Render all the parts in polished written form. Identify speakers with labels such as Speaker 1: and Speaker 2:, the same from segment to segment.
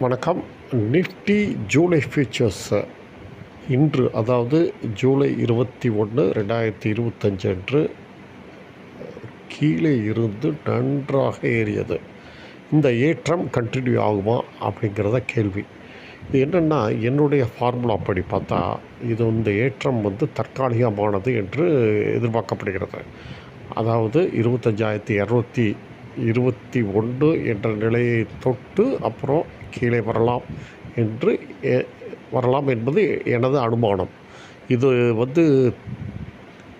Speaker 1: வணக்கம். Nifty July features இன்று, அதாவது ஜூலை 21, 2025 அன்று கீழே இருந்து நன்றாக ஏறியது. இந்த ஏற்றம் கண்டினியூ ஆகுமா அப்படிங்கிறத கேள்வி. இது என்னென்னா, என்னுடைய ஃபார்முலா படி பார்த்தா இந்த ஏற்றம் தற்காலிகமானது என்று எதிர்பார்க்கப்படுகிறது. அதாவது 25,221 என்ற நிலையை தொட்டு அப்புறம் கீழே வரலாம் என்பது எனது அனுமானம். இது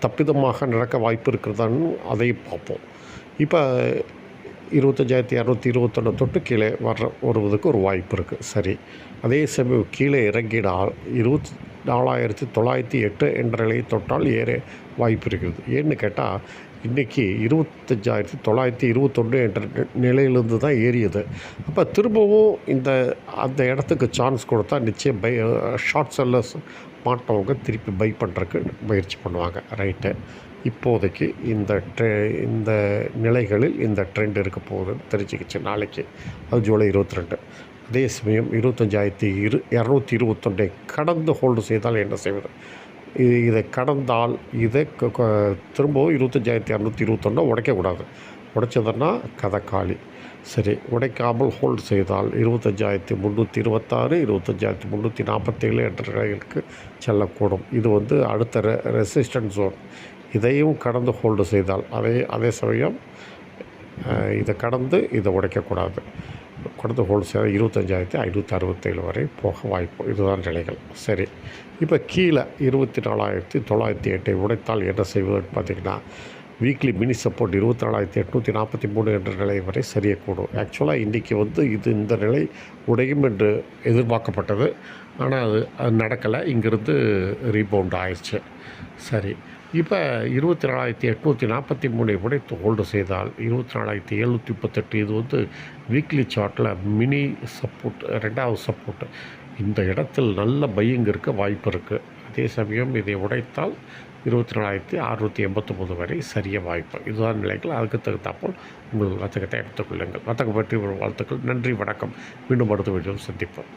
Speaker 1: தப்பிதமாக நடக்க வாய்ப்பு இருக்கிறதான்னு அதையும் பார்ப்போம். இப்போ 25,221 தொட்டு கீழே வருவதற்கு ஒரு வாய்ப்பு இருக்குது. சரி, அதே சமயம் கீழே இறங்கினால் 24,908 என்ற நிலையை தொட்டால் ஏற வாய்ப்பு இருக்கிறது. ஏன்னு கேட்டால், இன்றைக்கி 25,921 என்ற நிலையிலிருந்து தான் ஏறியது. அப்போ திரும்பவும் அந்த இடத்துக்கு சான்ஸ் கொடுத்தா நிச்சயம் ஷார்ட் செல்லர்ஸ் மாட்டவங்க திருப்பி பை பண்ணுறதுக்கு முயற்சி பண்ணுவாங்க. ரைட்டு. இப்போதைக்கு இந்த நிலைகளில் இந்த ட்ரெண்ட் இருக்க போகுதுன்னு தெரிஞ்சுக்கிச்சு நாளைக்கு. அது ஜூலை 22. அதே சமயம் 25,221 கடந்து ஹோல்டு செய்தால் என்ன செய்வது? இதை கடந்தால் திரும்பவும் 25,221 உடைக்கக்கூடாது. உடைச்சதுன்னா கதை காலி. சரி, உடைக்காமல் ஹோல்டு செய்தால் 25,326, 25,347 என்ற நிலைகளுக்கு செல்லக்கூடும். இது அடுத்த ரெசிஸ்டன்ஸ் ஜோன். இதையும் கடந்து ஹோல்டு செய்தால் அதே சமயம் இதை கடந்து இதை உடைக்கக்கூடாது. கடந்து ஹோல்டு செய்தால் 25,567 வரை போக வாய்ப்பு. இதுதான் நிலைகள். சரி, இப்போ கீழே 24,908 உடைத்தால் என்ன செய்வதுன்னு பார்த்திங்கன்னா, வீக்லி மினி சப்போர்ட் 24,843 என்ற நிலை வரை சரியக்கூடும். ஆக்சுவலாக இன்றைக்கி இந்த நிலை உடையும் என்று எதிர்பார்க்கப்பட்டது. ஆனால் அது நடக்கலை. இங்கேருந்து ரீபவுண்ட் ஆயிடுச்சு. சரி, இப்போ 24,843 உடைத்து ஹோல்டு செய்தால் 24,738 இது வீக்லி சார்ட்டில் மினி சப்போர்ட், ரெண்டாவது சப்போர்ட். இந்த இடத்தில் நல்ல பையிங் இருக்க வாய்ப்பு இருக்குது. அதே சமயம் இதை உடைத்தால் 24,689 வரை சரிய வாய்ப்பு. இதுதான் நிலைகள். அதுக்கு தகுந்தாப்போல் உங்கள் வர்த்தகத்தை அமைத்துக் கொள்ளுங்கள். வர்த்தகம் பற்றி வாழ்த்துக்கள். நன்றி, வணக்கம். மீண்டும் அடுத்த வீடியோவில் சந்திப்போம்.